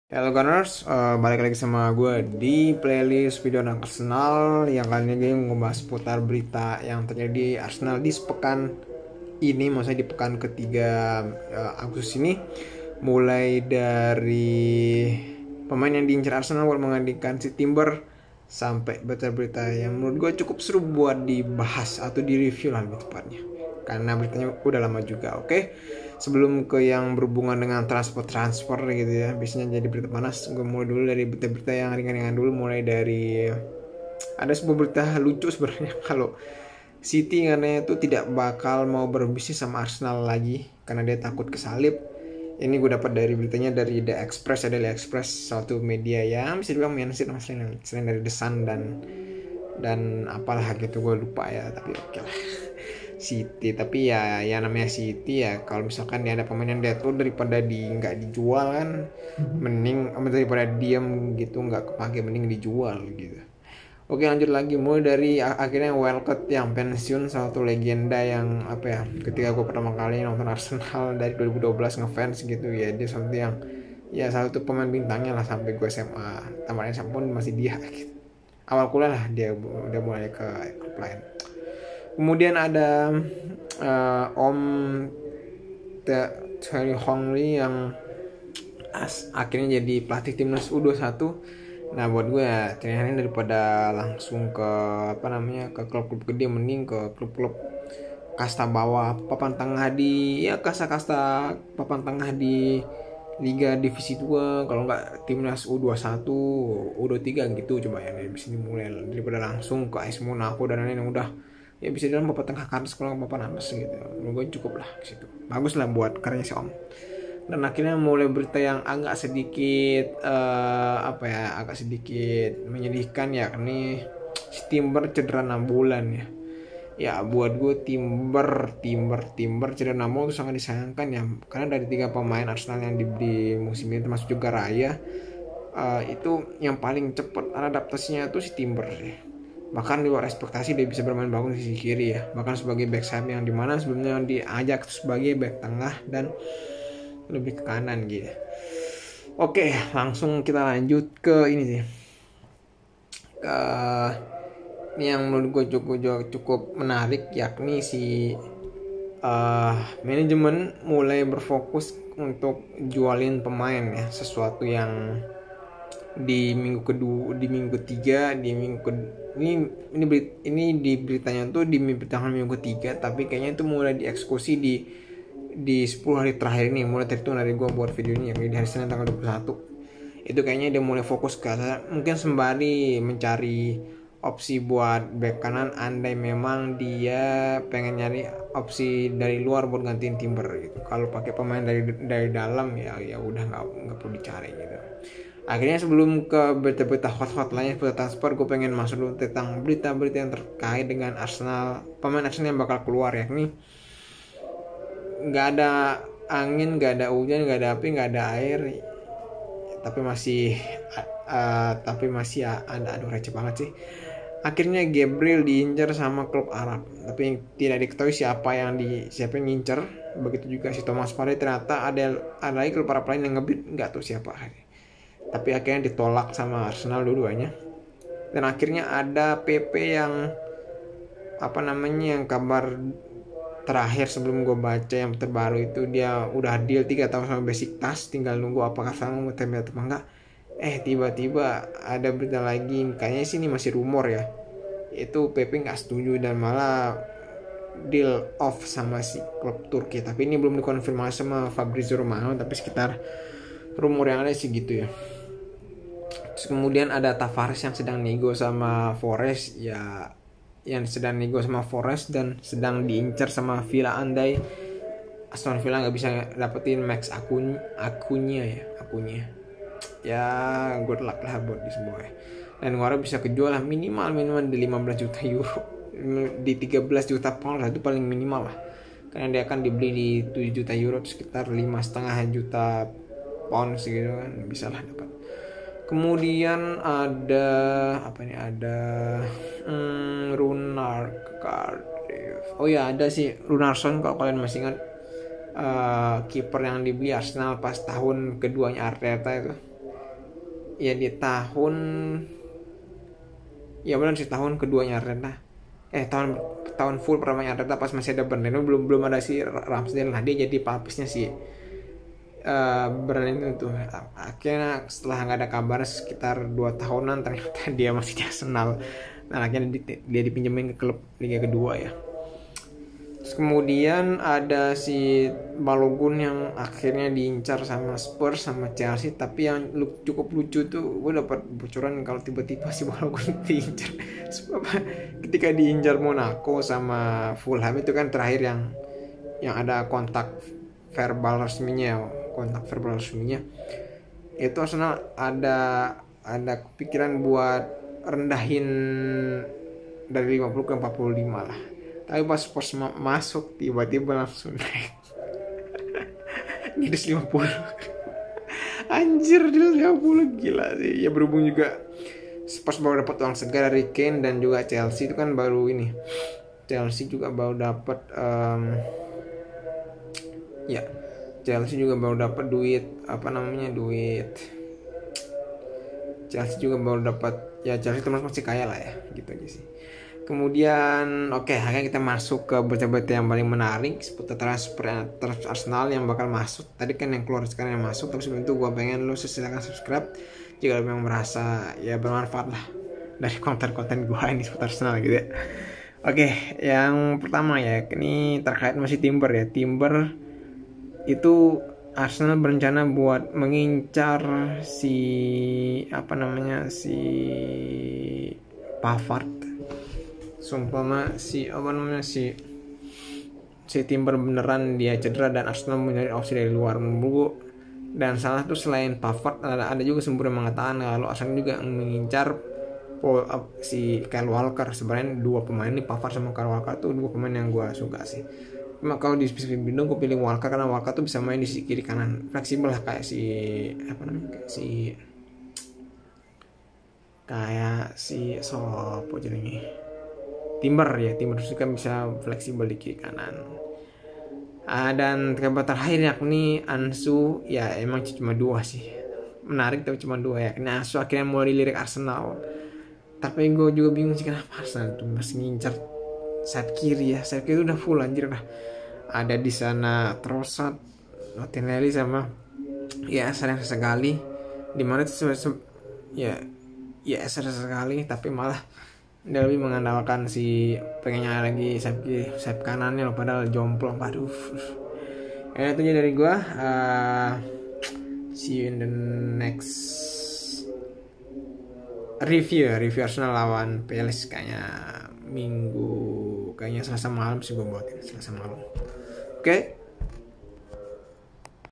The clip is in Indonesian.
Halo Gunners, balik lagi sama gue di playlist video anak Arsenal yang kali ini ngebahas seputar berita yang terjadi Arsenal di sepekan ini, maksudnya di pekan ketiga Agustus ini, mulai dari pemain yang diincar Arsenal buat menggantikan si Timber sampai berita-berita yang menurut gue cukup seru buat dibahas atau direview lah lebih tepatnya, karena beritanya udah lama juga. Oke, sebelum ke yang berhubungan dengan transfer gitu ya, biasanya jadi berita panas, gue mulai dulu dari berita-berita yang ringan-ringan dulu. Mulai dari ada sebuah berita lucu sebenarnya kalau City katanya itu tidak bakal mau berbisnis sama Arsenal lagi karena dia takut kesalip. Ini gue dapat dari beritanya dari The Express, ada The Express, suatu media yang bisa dibilang mainstream selain dari The Sun dan apalah gitu, gue lupa ya, tapi oke lah. City, tapi ya namanya City ya, kalau misalkan dia ada pemain yang deadwood daripada nggak dijual kan, mending daripada diem gitu nggak kepake, mending dijual gitu. Oke, lanjut lagi. Mulai dari akhirnya Walcott yang pensiun, satu legenda yang apa ya, ketika gue pertama kali nonton Arsenal dari 2012 ngefans gitu ya, dia satu yang ya satu pemain bintangnya lah sampai gue SMA, tamat SMA pun masih dia gitu. Awal kuliah lah dia udah mulai ke klub lain. Kemudian ada Om Thierry Henry yang akhirnya jadi pelatih timnas U21. Nah buat gue ya, Thierry Henry daripada langsung ke ke klub-klub gede, mending ke klub-klub kasta bawah, papan tengah di ya kasta-kasta papan tengah di Liga Divisi 2, kalau nggak timnas U21, U23 gitu, coba ya dari sini mulai, daripada langsung ke AS Monaco dan lain-lain yang udah ya bisa dalam papan tengah ke atas, kalau nggak papan atas gitu. Menurut gue cukup lah ke situ, bagus lah buat karyanya si Om. Dan akhirnya mulai berita yang agak sedikit agak sedikit menyedihkan, yakni si Timber cedera 6 bulan ya. Ya buat gue Timber cedera 6 bulan itu sangat disayangkan ya, karena dari 3 pemain Arsenal yang di musim ini termasuk juga Raya, itu yang paling cepat adaptasinya itu si Timber ya. Bahkan di luar ekspektasi dia bisa bermain bagus di sisi kiri ya, bahkan sebagai back sayap yang dimana sebelumnya diajak sebagai back tengah dan lebih ke kanan gitu. Oke, langsung kita lanjut ke ini sih, ke ini yang menurut gue cukup menarik, yakni si manajemen mulai berfokus untuk jualin pemain ya, sesuatu yang di minggu kedua, di minggu ketiga, di minggu ini di beritanya tuh di tanggal minggu ketiga, tapi kayaknya itu mulai dieksekusi di 10 hari terakhir ini, mulai terhitung dari gue buat video ini, yang di hari Senin tanggal 21. Itu kayaknya dia mulai fokus ke mungkin sembari mencari opsi buat back kanan, andai memang dia pengen nyari opsi dari luar buat gantiin Timber gitu. Kalau pakai pemain dari dalam ya udah nggak perlu dicari gitu. Akhirnya sebelum ke berita-berita hot lainnya seputar transfer, gue pengen masuk dulu tentang berita-berita yang terkait dengan Arsenal, pemain Arsenal yang bakal keluar, yakni nggak ada angin, nggak ada hujan, nggak ada api, nggak ada air, tapi masih ada, aduh receh banget sih. Akhirnya Gabriel diincar sama klub Arab, tapi tidak diketahui siapa yang ngincar. Begitu juga si Thomas Partey, ternyata ada lagi klub Arab lain yang ngebid, nggak tahu siapa. Tapi akhirnya ditolak sama Arsenal dua-duanya. Dan akhirnya ada PP yang yang kabar terakhir sebelum gue baca yang terbaru itu, dia udah deal 3 tahun sama Besiktas, tinggal nunggu apakah sama mau tembak atau enggak. Tiba-tiba ada berita lagi, kayaknya sih ini masih rumor ya, itu PP nggak setuju dan malah deal off sama si klub Turki. Tapi ini belum dikonfirmasi sama Fabrizio Romano, tapi sekitar rumor yang ada sih gitu ya. Terus kemudian ada Tavares yang sedang nego sama Forest ya, yang sedang nego sama Forest dan sedang diincar sama Villa, andai Aston Villa nggak bisa dapetin Max Acuña ya good luck lah buat di semua ya. Dan Guardiola bisa kejual lah minimal di 15 juta euro, di 13 juta pound lah, itu paling minimal lah, karena dia akan dibeli di 7 juta euro, sekitar 5,5 juta pound segitu kan, bisa lah dapat. Kemudian ada Runar Cardiff. Oh ya, ada sih Runarsson, kalau kalian masih ingat, kiper yang dibeli Arsenal pas tahun keduanya Arteta itu. ya di tahun, ya benar sih tahun keduanya Arteta, tahun full pertamanya Arteta pas masih ada Bernardo, belum ada si Ramsdale. Nah dia jadi pelapisnya si Bernardo itu. Akhirnya setelah nggak ada kabar sekitar 2 tahunan ternyata dia masih di Arsenal. Nah akhirnya dia dipinjemin ke klub Liga Kedua ya. Terus kemudian ada si Balogun yang akhirnya diincar sama Spurs sama Chelsea. Tapi yang cukup lucu tuh, gue dapat bocoran kalau tiba-tiba si Balogun diincar. Sebab ketika diincar Monaco sama Fulham itu kan terakhir yang ada kontak verbal resminya, itu Arsenal ada kepikiran buat rendahin dari 50 ke 45 lah. Tapi pas Spurs masuk tiba-tiba langsung naik minus 50. Anjir, minus 50 gila sih. Ya berhubung juga Spurs baru dapat uang segar dari Kane dan juga Chelsea itu kan baru ini. Chelsea juga baru dapat Chelsea juga baru dapat duit Chelsea juga baru dapat, ya Chelsea termasuk masih kaya lah ya, gitu aja sih. Kemudian akhirnya kita masuk ke berita-berita yang paling menarik seputar transfer Arsenal yang bakal masuk. Tadi kan yang keluar, sekarang yang masuk. Tapi sebelum itu gue pengen lo silakan subscribe jika lo memang merasa ya bermanfaat lah dari konten-konten gue ini seputar Arsenal gitu ya. Yang pertama ya, ini terkait masih Timber ya. Timber itu Arsenal berencana buat mengincar si Pavard. Sumpama si Timber beneran dia cedera dan Arsenal mencari opsi dari luar mulu. Dan salah tuh selain Pavard ada juga sumber yang mengatakan kalau Arsenal juga mengincar si Kyle Walker. Sebenarnya dua pemain ini, Pavard sama Kyle Walker tuh dua pemain yang gue suka sih. Cuma kalau di spesifik bidang gue pilih Walker karena Walker tuh bisa main di sisi kiri kanan, fleksibel lah kayak si sopo jadinya Timber juga bisa fleksibel di kiri kanan. Dan kabar terakhir yakni Ansu, ya emang cuma 2 sih, menarik tapi cuma 2 ya. Ini Ansu akhirnya mulai dilirik Arsenal. Tapi gue juga bingung sih kenapa Arsenal tuh masih ngincar sayap kiri ya. Sayap kiri udah full anjir lah. Ada di sana Trossard, Martinelli sama ya sayang sekali. Dimana itu sayang sekali, tapi malah dia lebih mengandalkan si pengennya lagi sayap kanannya loh, padahal jomplang. Aduh. Itu aja dari gua. See you in the next review Arsenal lawan Palace kayaknya Selasa malam sih gua buatin, Selasa malam. Oke.